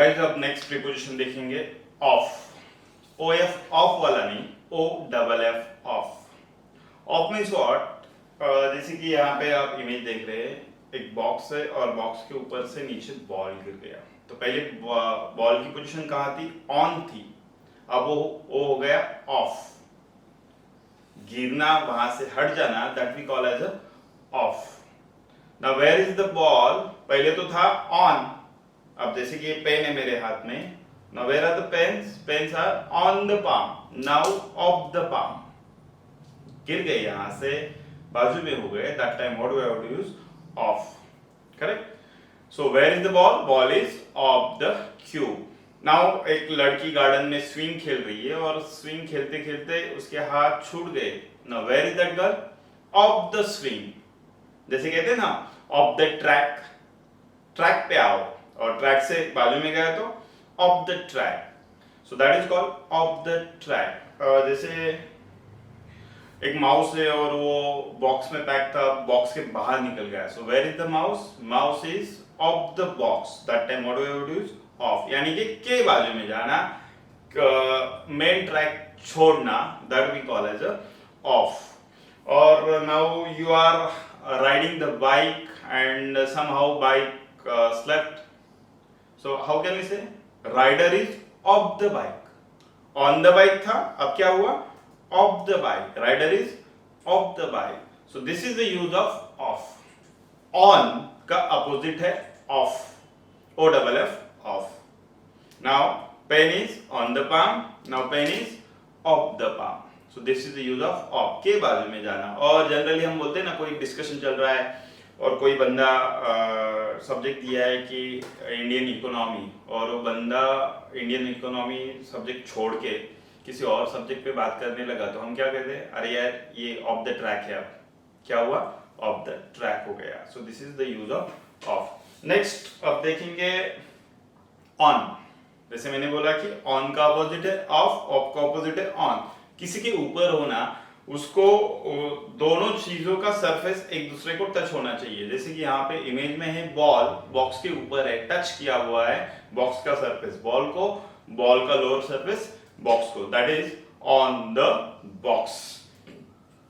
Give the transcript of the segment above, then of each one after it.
Guys अब next preposition देखेंगे off. O F of वाला नहीं, O double F off. Off means what, जैसे कि यहाँ पे आप इमेज देख रहे हैं, एक बॉक्स है और बॉक्स के ऊपर से नीचे बॉल गिर गया। तो पहले बॉल की पोजीशन कहाँ थी, ऑन थी, अब वो हो गया ऑफ। गिरना, वहां से हट जाना, that we call as off. Now where is the ball, पहले तो था ऑन। अब जैसे कि ये पेन है मेरे हाथ में, now where are the pens, pens are on the palm, now off the palm. गिर गए यहां से, बाजू में हो गए, that time what we have to use, off. Correct. So where is the ball, ball is off the cube. Now एक लड़की गार्डन में स्विंग खेल रही है और स्विंग खेलते खेलते उसके हाथ छूट गए। Now where is that girl, off the swing. जैसे कहते हैं ना, ऑफ द ट्रैक, ट्रैक पे आओ, और ट्रैक से बाजू में गया तो of the track. So that is called off the track. जैसे एक माउस है और वो बॉक्स में पैक था, बॉक्स के बाहर निकल गया। So where is the mouse, mouse is off the box, that time what we have to use, off. यानी कि के बाजू में जाना, मेन ट्रैक छोड़ना, that we call as off. और now you are riding the bike and somehow bike slept, so how can we say, rider is of the bike, on the bike था, अब क्या हुआ, of the bike, rider is of the bike. So this is the use of off. On का opposite है off, o double f, off. Now pen is on the palm, now pen is of the palm. So this is the use of off, के बाजू में जाना। और generally हम बोलते हैं ना, कोई डिस्कशन चल रहा है और कोई बंदा सब्जेक्ट दिया है कि इंडियन इकोनॉमी, और वो बंदा इंडियन इकोनॉमी सब्जेक्ट छोड़ के किसी और सब्जेक्ट पे बात करने लगा, तो हम क्या कहते हैं, अरे यार ये ऑफ द ट्रैक है। अब क्या हुआ, ऑफ द ट्रैक हो गया। सो this is the use of of. Next अब देखेंगे ऑन। जैसे मैंने बोला कि ऑन का अपोजिट है ऑफ, ऑफ का अपोजिट है ऑन। किसी के ऊपर होना, उसको दोनों चीजों का सरफेस एक दूसरे को टच होना चाहिए। जैसे कि यहाँ पे इमेज में है बॉल, बॉक्स के ऊपर है, टच किया हुआ है बॉक्स का सरफेस बॉल को, बॉल का लोअर सरफेस बॉक्स को, that is on the box.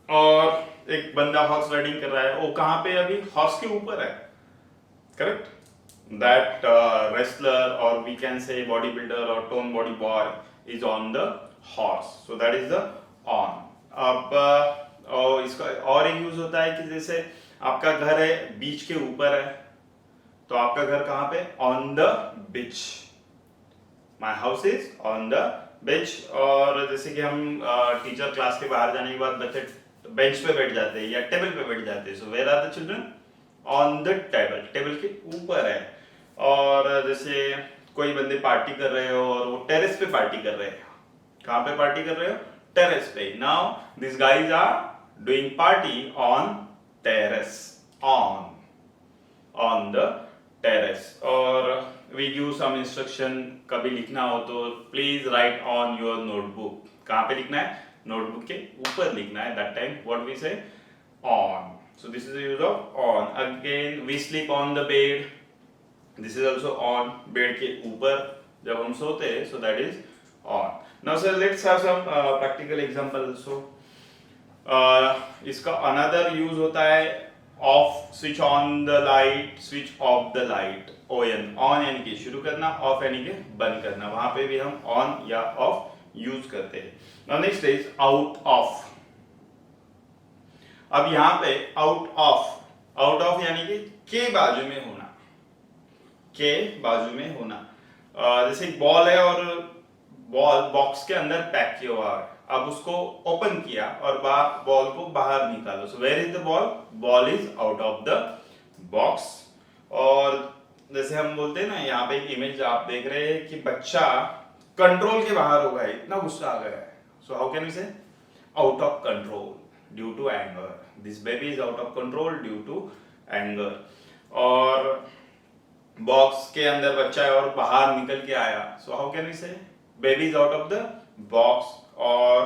और एक बंदा हॉर्स राइडिंग कर रहा है, वो कहाँ पे अभी, हॉर्स के ऊपर है। करेक्ट। दैट रेसलर और we can say body builder और tone body boy is on the horse, so that is the on. अब और इसका और एक यूज होता है कि जैसे आपका घर है, बीच के ऊपर है, तो आपका घर कहाँ पे, on the beach, my house is on the beach. और जैसे कि हम टीचर क्लास के बाहर जाने के बाद बच्चे बेंच पे बैठ जाते हैं या टेबल पे बैठ जाते हैं, so where are the children, on the table, table के ऊपर है। और जैसे कोई बंदे पार्टी कर रहे हो और वो टेरेस पे पार्टी कर रहे हैं, कहाँ पे पार्टी कर रहे हो, terrace पे। Now these guys are doing party on terrace, on the terrace। और we give some instruction, कभी लिखना हो तो please write on your notebook। कहाँ पे लिखना है, नोटबुक के ऊपर लिखना है, that time what we say, on। So this is the use of on। Again we sleep on the bed, this is also on, bed के ऊपर जब हम सोते हैं, so that is on। Now sir, let's have some practical example also। इसका another use होता है off, switch on the light, switch off the light। on यानी कि शुरू करना, off यानी कि बंद करना, वहां पे भी हम on या off यूज करते हैं। Now next is out of। अब यहाँ पे out of यानी कि के बाजू में होना, के बाजू में होना। जैसे बॉल है और बॉल बॉक्स के अंदर पैक किया हुआ है, अब उसको ओपन किया और बॉल को बाहर निकालो। So where is the ball, ball is out of the box. और जैसे हम बोलते हैं ना, यहाँ पे एक इमेज आप देख रहे हैं कि बच्चा कंट्रोल के बाहर हो गया, इतना गुस्सा आ गया है। So how can we say, out of control due to anger, this baby is out of control due to anger. और बॉक्स के अंदर बच्चा है और बाहर निकल के आया, so how can we say, baby is out of the box. और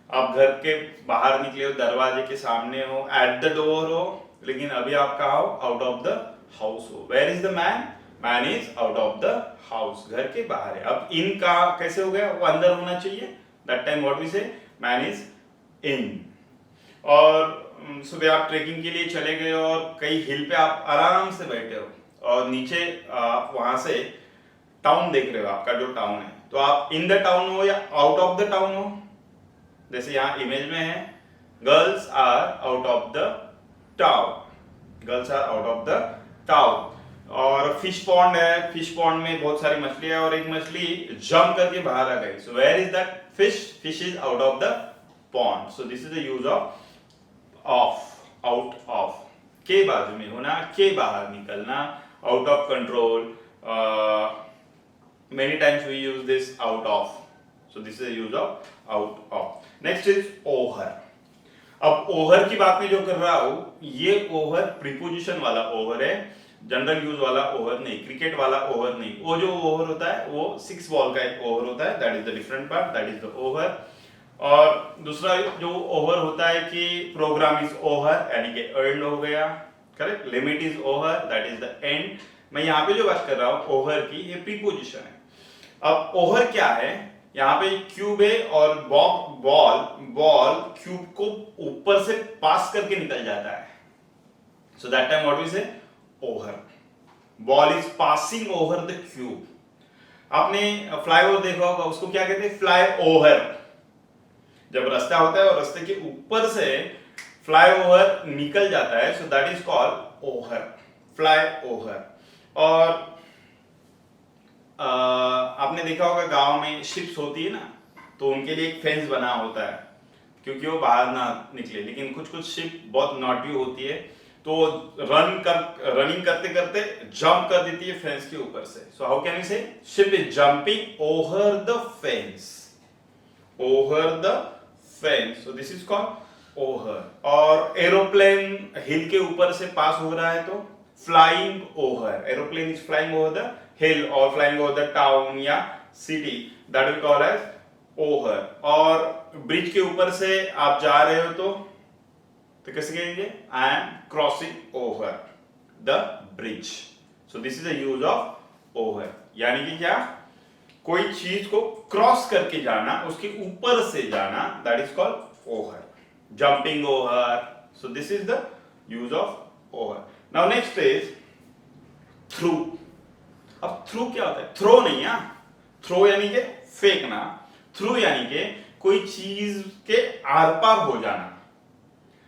आप घर के बाहर निकले हो, दरवाजे के सामने हो, एट द डोर हो, लेकिन अभी आप कहाँ हो, आउट ऑफ द हाउस हो। Where is the man, man is out of the house, घर के बाहर है। अब इन का कैसे हो गया, वो अंदर होना चाहिए, दैट टाइम व्हाट वी से, मैन इज इन। और सुबह आप ट्रेकिंग के लिए चले गए और कई हिल पे आप आराम से बैठे हो और नीचे आप वहां से टाउन देख रहे हो, आपका जो टाउन है, तो आप इन द टाउन हो या आउट ऑफ द टाउन हो। जैसे यहाँ इमेज में है, girls are out of the town, girls are out of the town. और फिश पॉन्ड है, फिश पॉन्ड में बहुत सारी मछली है और एक मछली जंप करके बाहर आ गई, so where is that fish, fish is out of the pond. So this is the use of, out of, के बाजू में होना, के बाहर निकलना, out of control. many times we use this out of, so this is the use of out of. Next is over. अब over की बात में जो कर रहा हूं, ये ओवर प्रीपोजिशन वाला ओवर है, जनरल यूज वाला ओवर नहीं, क्रिकेट वाला ओवर नहीं। वो जो ओवर होता है वो 6 बॉल का एक ओवर होता है, that is the different part, that is the over. और दूसरा जो ओवर होता है कि प्रोग्राम इज ओवर, यानी कि एंड हो गया, correct. Limit is over, that is the end. मैं यहाँ पे जो बात कर रहा हूँ ओवर की, ये प्रीपोजिशन है। अब ओवर क्या है, यहाँ पे क्यूब है और बॉल क्यूब को ऊपर से पास करके निकल जाता है, so that time what we say, over. Ball is passing over the cube. आपने फ्लाईओवर देखा होगा, उसको क्या कहते हैं, फ्लाई ओवर। जब रास्ता होता है और रास्ते के ऊपर से फ्लाईओवर निकल जाता है, so that is called over, fly over. और आपने देखा होगा गांव में शिप्स होती है ना, तो उनके लिए एक फेंस बना होता है क्योंकि वो बाहर ना निकले। लेकिन कुछ कुछ शिप बहुत नॉटी होती है, तो रनिंग करते करते जंप कर देती है फेंस के ऊपर से। So how can we say, ship is jumping over the fence, over the fence, so this is called over. और एरोप्लेन हिल के ऊपर से पास हो रहा है तो flying over, aeroplane is flying over the hill और फ्लाइंग ओवर द टाउन या city, that will call as over. और ब्रिज के ऊपर से आप जा रहे हो तो कैसे कहेंगे, I am crossing over the bridge. So this is the use of over, यानी कि क्या, कोई चीज को क्रॉस करके जाना, उसके ऊपर से जाना, that is called over, jumping over. So this is the use of over. Now next is through. अब थ्रू क्या होता है, थ्रो नहीं है, थ्रो यानी कि फेंकना, थ्रू यानी कि कोई चीज के आर पार हो जाना।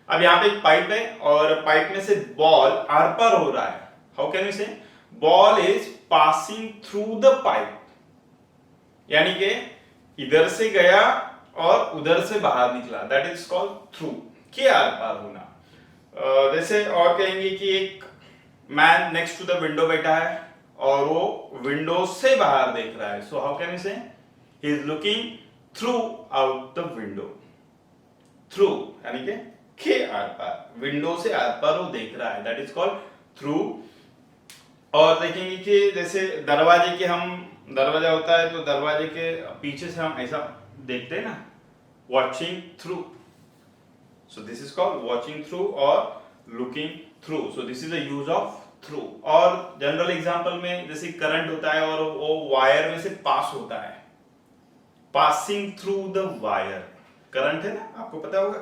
अब यहां पे एक पाइप है और पाइप में से बॉल आर पार हो रहा है, हाउ कैन वी से, ball is passing through the pipe, यानी कि इधर से गया और उधर से बाहर निकला, दैट इज कॉल्ड थ्रू, के आर पार होना। जैसे और कहेंगे कि एक man next to the window बैठा है और वो विंडो से बाहर देख रहा है, सो हाउ कैन वी से, he is looking through out the window, through यानी के आर पार, विंडो से आर पार वो देख रहा है, दैट इज कॉल्ड थ्रू। और देखेंगे कि जैसे दरवाजे के, हम दरवाजा होता है तो दरवाजे के पीछे से हम ऐसा देखते हैं ना, watching through, so this is called watching through और looking through, so this is the use of through. और जनरल एग्जांपल में जैसे करंट होता है और वो वायर में से पास होता है, passing through the wire, current है ना, आपको पता होगा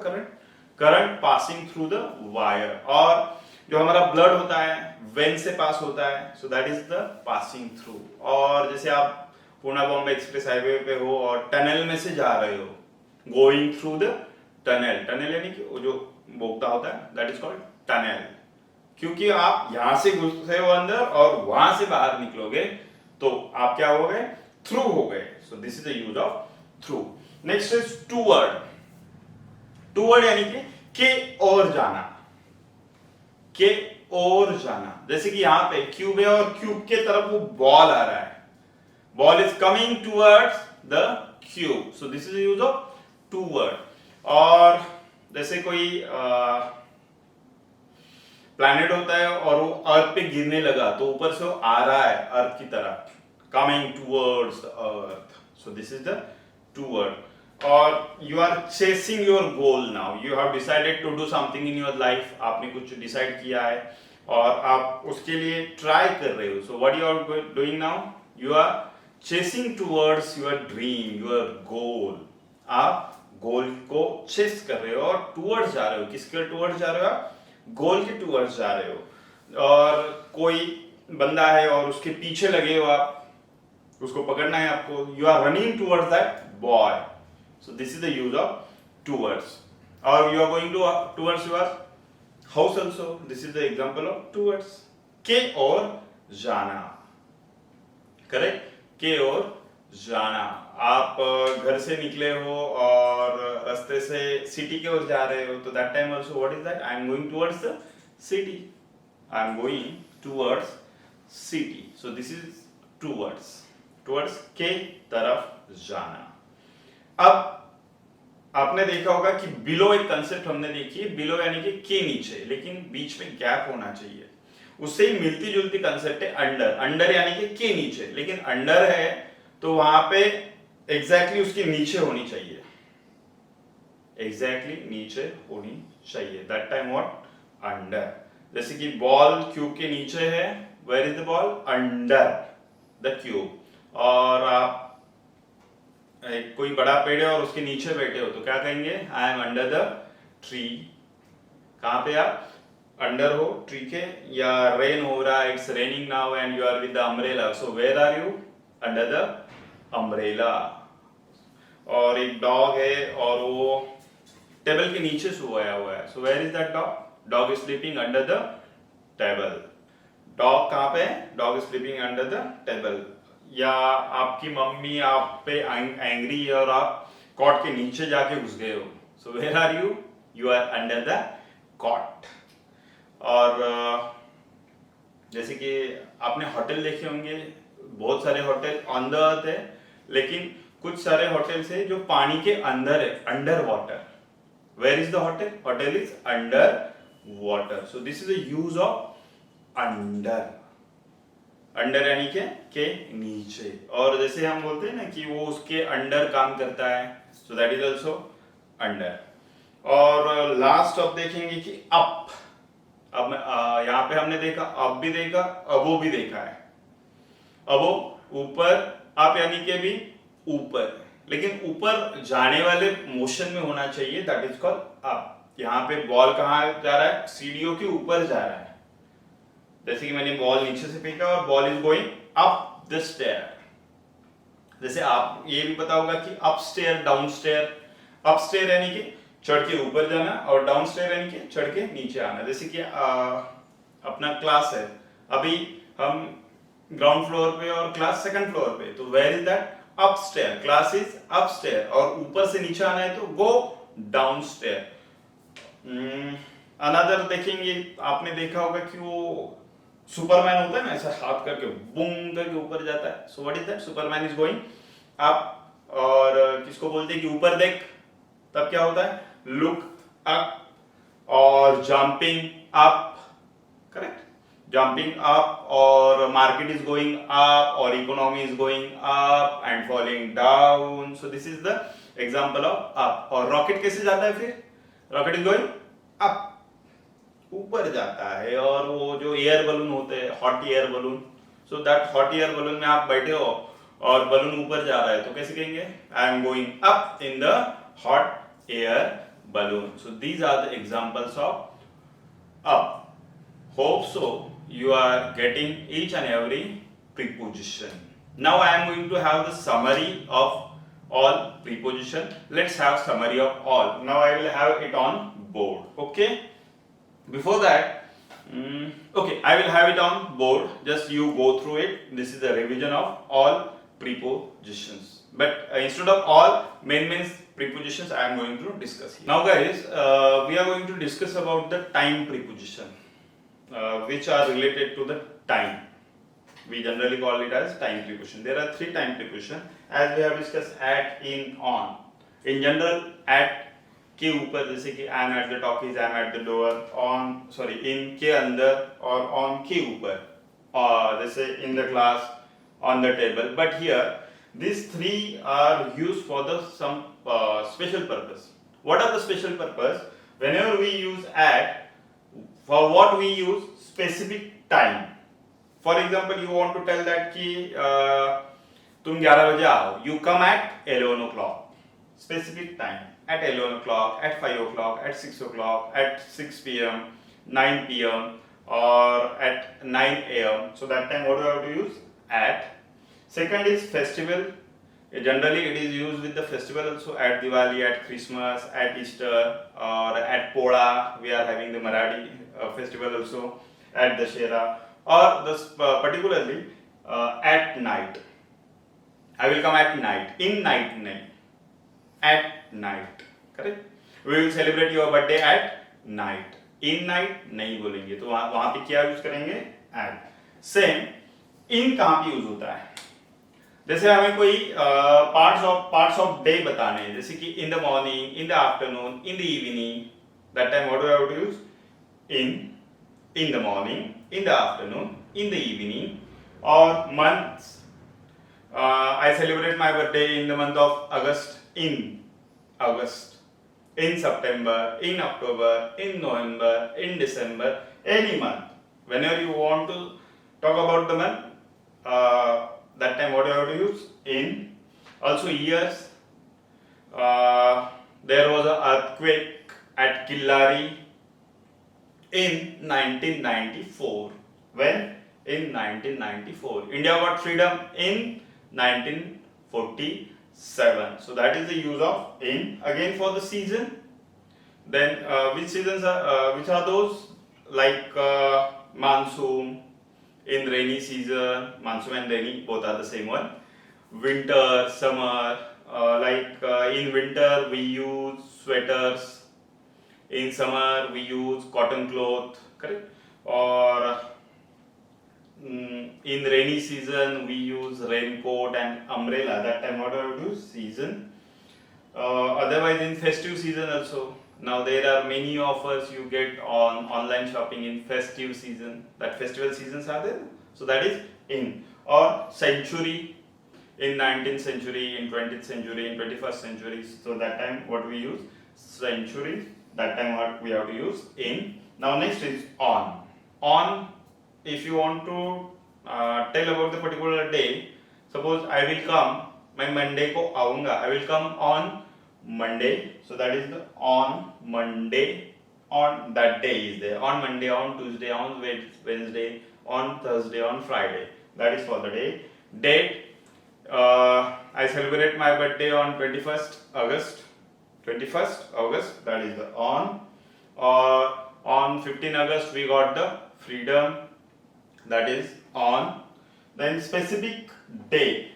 current passing through the wire. और जो हमारा ब्लड होता है वेन से पास होता है, so that is the passing through. और जैसे आप पुणे बॉम्बे एक्सप्रेस हाईवे पे हो और टनल में से जा रहे हो, going through the tunnel, tunnel यानी कि वो जो बोगदा होता है, दैट इज कॉल्ड टनल, क्योंकि आप यहां से घुसे हो अंदर और वहां से बाहर निकलोगे तो आप क्या हो गए, थ्रू हो गए। सो this is the use of through. Next is toward. Toward यानी कि के ओर जाना, के ओर जाना। जैसे कि यहां पे क्यूब है और क्यूब के तरफ वो बॉल आ रहा है, ball is coming towards the cube, so this is the use of toward. और जैसे कोई प्लैनेट होता है और वो अर्थ पे गिरने लगा तो ऊपर से वो आ रहा है अर्थ की तरफ, coming towards the earth, so this is the toward. और you are chasing your goal, now you have decided to do something in your life, आपने कुछ डिसाइड किया है और आप उसके लिए ट्राई कर रहे हो. So what you are doing now, you are chasing towards your dream, your goal. आप गोल को चेस कर रहे हो और टुवर्ड्स जा रहे हो. किसके टुवर्ड्स जा रहे हो आप? गोल के टुवर्ड्स जा रहे हो. और कोई बंदा है और उसके पीछे लगे हो आप, उसको पकड़ना है आपको. You are running towards that boy. So this is the use of towards. और you are going towards your house also. This is the example of towards. के और जाना. करेक्ट. के और जाना. आप घर से निकले हो और रास्ते से सिटी की ओर जा रहे हो, तो that time also what is that? I am going towards the city. I am going towards city. So this is towards. Towards के तरफ जाना. अब आपने देखा होगा कि बिलो एक कंसेप्ट हमने देखी है. बिलो यानी कि के नीचे, लेकिन बीच में गैप होना चाहिए. उससे ही मिलती जुलती कंसेप्ट है अंडर. अंडर यानी कि के नीचे, लेकिन अंडर है तो वहां पे एग्जैक्टली उसके नीचे होनी चाहिए. एग्जैक्टली नीचे होनी चाहिए. That time what? अंडर. जैसे कि बॉल क्यूब के नीचे है. Where is the ball? Under the cube. और आप कोई बड़ा पेड़ है और उसके नीचे बैठे हो तो क्या कहेंगे? I am under the tree. कहां पे आप? अंडर हो ट्री के. या रेन हो रहा है, it's raining now and you are with the umbrella. So where are you? Under the umbrella. और एक डॉग है और वो टेबल के नीचे सोया हुआ है. So where is that dog? Dog is sleeping under the table. Dog कहां पे है? Dog is sleeping under the table. या आपकी मम्मी आप पे एंग्री है और आप कॉट के नीचे जाके घुस गए हो. So where are you? You are under the cot. और जैसे कि आपने होटल देखे होंगे, बहुत सारे होटल ऑन द अर्थ है, लेकिन कुछ सारे होटल्स है जो पानी के अंदर है, under water. Where is the hotel? Hotel is under water. So this is the use of under. Under यानी के नीचे. और जैसे हम बोलते हैं ना कि वो उसके अंडर काम करता है, so that is also under. और लास्ट अब देखेंगे कि अप. अब यहाँ पे हमने देखा अप भी देखा, अबो भी देखा है. अबो ऊपर, अप यानी के भी ऊपर, लेकिन ऊपर जाने वाले मोशन में होना चाहिए. That is called up. यहाँ पे बॉल कहाँ जा रहा है? सीढ़ियों के ऊपर जा रहा है. जैसे कि मैंने बॉल नीचे से फेंका और ball is going up the stair. जैसे आप ये भी पता होगा कि up stair, down stair. Up stair यानी कि चढ़ के ऊपर जाना और डाउन स्टेयर यानी कि चढ़ के नीचे आना. जैसे कि अपना क्लास है, अभी हम ग्राउंड फ्लोर पे और क्लास सेकंड फ्लोर पे, तो where is that? Up stair. Class is up stair. और ऊपर से नीचे आना है तो गो डाउन स्टेयर. अनदर देखेंगे, आपने देखा होगा कि वो सुपरमैन होता है ना, ऐसा हाथ करके बूम करके ऊपर जाता है. So what is that? Superman is going up. और किसको बोलते हैं कि ऊपर देख? तब क्या होता है? Look up. और jumping up. Correct. Jumping up. और मार्केट इज गोइंग अप और economy is going up and falling down. So this is the example of up. और रॉकेट कैसे जाता है फिर? रॉकेट इज गोइंग अप, ऊपर जाता है. और वो जो एयर बलून होते हैं, hot air balloon, so that hot air balloon में आप बैठे हो और बलून ऊपर जा रहा है तो कैसे कहेंगे? I am going up in the hot air balloon. So these are the examples of up. Hope so you are getting each and every preposition. Now I am going to have the summary of all preposition. Let's have summary of all. Now I will have it on board. Okay. Before that, okay, I will have it on board. Just you go through it. This is the revision of all prepositions. But instead of all, main prepositions I am going to discuss here. Now guys, we are going to discuss about the time preposition, which are related to the time. We generally call it as time preposition. There are three time preposition as we have discussed: at, in, on. In general, at के ऊपर, जैसे कि I am at the talkies, I am at the door. On, sorry, in के अंदर और on के ऊपर, जैसे in the class, on the table. But here these three are used for the some special purpose. What are the special purpose? Whenever we use at, for what we use specific time. For example, you want to tell that कि तुम 11 बजे आओ, you come at 11 o'clock. Specific time at 11 o'clock, at 5 o'clock, at 6 o'clock, at 6 p.m., 9 p.m. or at 9 a.m. So that time what do you have to use? At. Second is festival. Generally it is used with the festival also, at Diwali, at Christmas, at Easter, or at Pola. We are having the Marathi festival also, at Dashera, or this particularly at night. I will come at night. In night nahi. At night. Correct? We will celebrate your birthday at night. In night नहीं बोलेंगे, तो वहां पे क्या use करेंगे? At. Same. In कहाँ पे use होता है? जैसे हमें कोई पार्ट्स ऑफ डे बताने हैं, जैसे कि in the morning, in the afternoon, in the evening, that time what do I have to use? in the morning, in the afternoon, in the evening, or months. I celebrate my birthday in the month of August, in August, in September, in October, in November, in December, any month. Whenever you want to talk about the month, that time what do you have to use? In. Also years. There was an earthquake at Killari in 1994. When? In 1994. India got freedom in 1947. So that is the use of in. Again for the season. Then which seasons are which are those? Like monsoon. In rainy season, monsoon and rainy both are the same one. Winter, summer. In winter we use sweaters. In summer we use cotton cloth, correct? Or in rainy season we use raincoat and umbrella. That time what do I do? Season. Otherwise in festive season also. Now there are many offers you get on online shopping in festive season. That festival seasons are there. So that is in. Or century. In 19th century, in 20th century, in 21st century. So that time what we use? Century. That time what we have to use? In. Now next is on. On, if you want to tell about the particular day, suppose I will come, मैं Monday को आऊँगा, I will come on Monday. So that is the on Monday. On that day is there. On Monday, on Tuesday, on Wednesday, on Thursday, on Friday. That is for the day. Date. I celebrate my birthday on 21st August. 21st August, that is the on. Or on 15 August we got the freedom, that is on. Then specific day,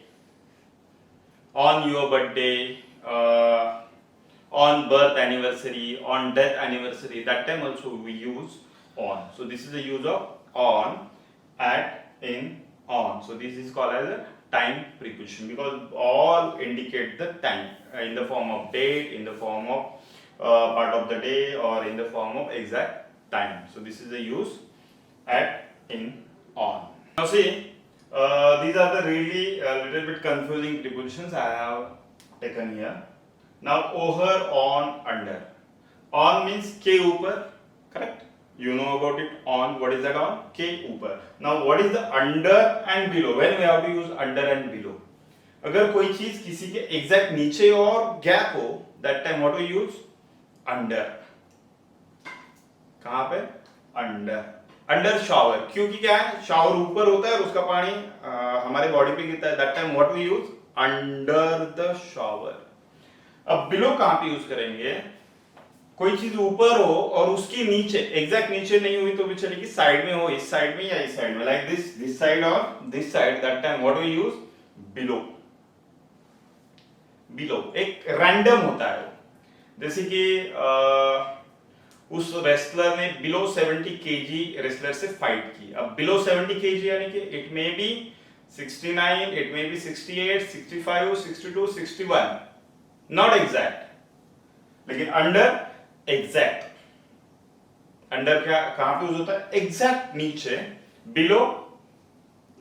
on your birthday, on birth anniversary, on death anniversary, that time also we use on. So this is the use of on, at, in, on. So this is called as a time preposition because all indicate the time in the form of date, in the form of part of the day, or in the form of exact time. So this is the use at, in, on. Now see, these are the really little bit confusing prepositions I have taken here. Now over, on, under. On means के ऊपर, correct? You know about it. On, what is that on? के ऊपर. Now what is the under and below? When we have to use under and below? अगर कोई चीज किसी के exact नीचे और गैप हो, that time what we use? Under. कहाँ पे? Under. Under shower. क्योंकि क्या है? शावर ऊपर होता है और उसका पानी हमारे बॉडी पे गिरता है. That time what we use? Under the shower. अब below कहाँ पे यूज करेंगे? कोई चीज ऊपर हो और उसकी नीचे, एग्जैक्ट नीचे नहीं हुई तो भी चलेगी, साइड में हो, इस साइड में या इस साइड में, लाइक दिस साइड और this side, that time what we use? Below. Below एक रैंडम होता है. जैसे कि उस रेसलर ने बिलो 70 केजी रेसलर से फाइट की. अब बिलो 70 केजी यानी कि it may be 69, it may be 68, 65, 62, 61, not exact. लेकिन अंडर एग्जैक्ट. अंडर क्या कहां पे यूज होता है? एग्जैक्ट नीचे. बिलो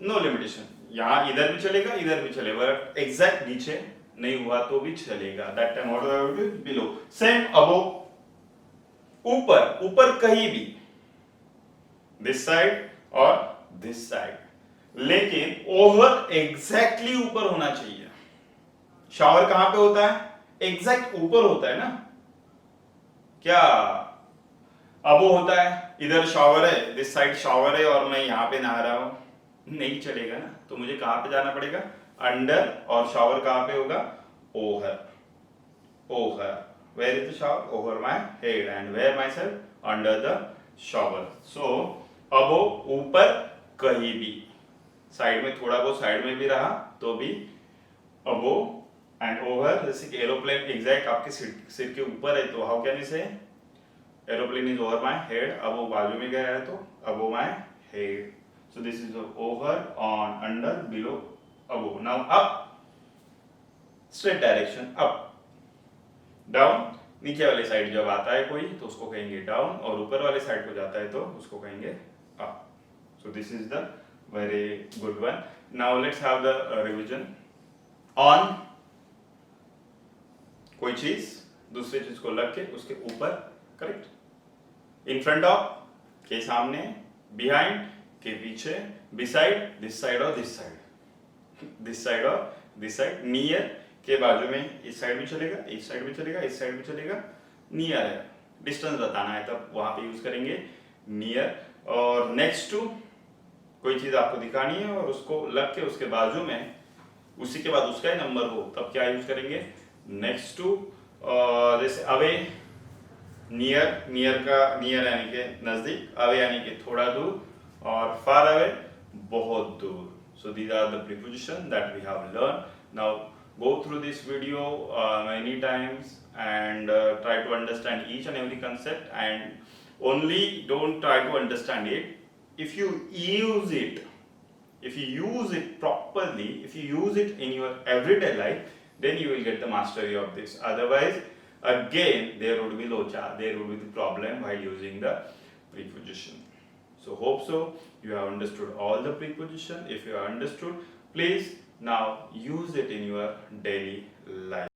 नो लिमिटेशन, यहां इधर भी चलेगा इधर भी चलेगा, बट एग्जैक्ट नीचे नहीं हुआ तो भी चलेगा. That time what do I do? Below. Same above, ऊपर, ऊपर कहीं भी, दिस साइड और दिस साइड, लेकिन ओवर एग्जैक्टली ऊपर होना चाहिए। शावर कहां पे होता है? एग्जैक्ट ऊपर होता है ना क्या? अब वो होता है इधर शावर है, दिस साइड शावर है और मैं यहां पे नहा रहा हूं, नहीं चलेगा ना। तो मुझे कहां पे जाना पड़ेगा? अंडर, और शावर कहां पे होगा? Over. Over, where is the shower? Over my head, and where myself? Under the shower. So अब वो ऊपर कहीं भी, साइड में थोड़ा बहुत साइड में भी रहा तो भी अब वो, एंड ओवर, जैसे कि एरोप्लेन एग्जैक्ट आपके सिर के ऊपर है तो how can you say aeroplane is over my head. अब वो बाजू में गया है तो अब वो my head. So this is over, on, under, below, अब now up, straight direction up, down, नीचे वाले साइड जब आता है कोई तो उसको कहेंगे डाउन, और ऊपर वाले साइड को जाता है तो उसको कहेंगे up. So this is the very good one. Now let's have the revision. On, कोई चीज दूसरी चीज को लग के उसके ऊपर, करेक्ट। इन फ्रंट ऑफ, के सामने, बिहाइंड, के पीछे, बिसाइड, दिस साइड और दिस साइड, दिस साइड और दिस साइड, नियर, के बाजू में, इस साइड भी चलेगा, इस साइड भी चलेगा, इस साइड भी चलेगा, नियर है, डिस्टेंस बताना है तब वहां पे यूज करेंगे नियर। और नेक्स्ट टू, कोई चीज आपको दिखानी है और उसको लग के उसके बाजू में, उसी के बाद उसका ही नंबर हो तब क्या यूज करेंगे? Next to. जैसे अवे, नियर, नियर का नियर यानी के नजदीक, अवे यानी कि थोड़ा दूर, और फार अवे बहुत दूर। So these are the preposition that we have learned. Now go through this video many times and try to understand each and every concept, and only don't try to understand it. If you use it, if you use it properly, if you use it in your everyday life, then you will get the mastery of this. Otherwise, again there would be locha, there would be the problem while using the preposition. So hope so you have understood all the preposition. If you have understood, please now use it in your daily life.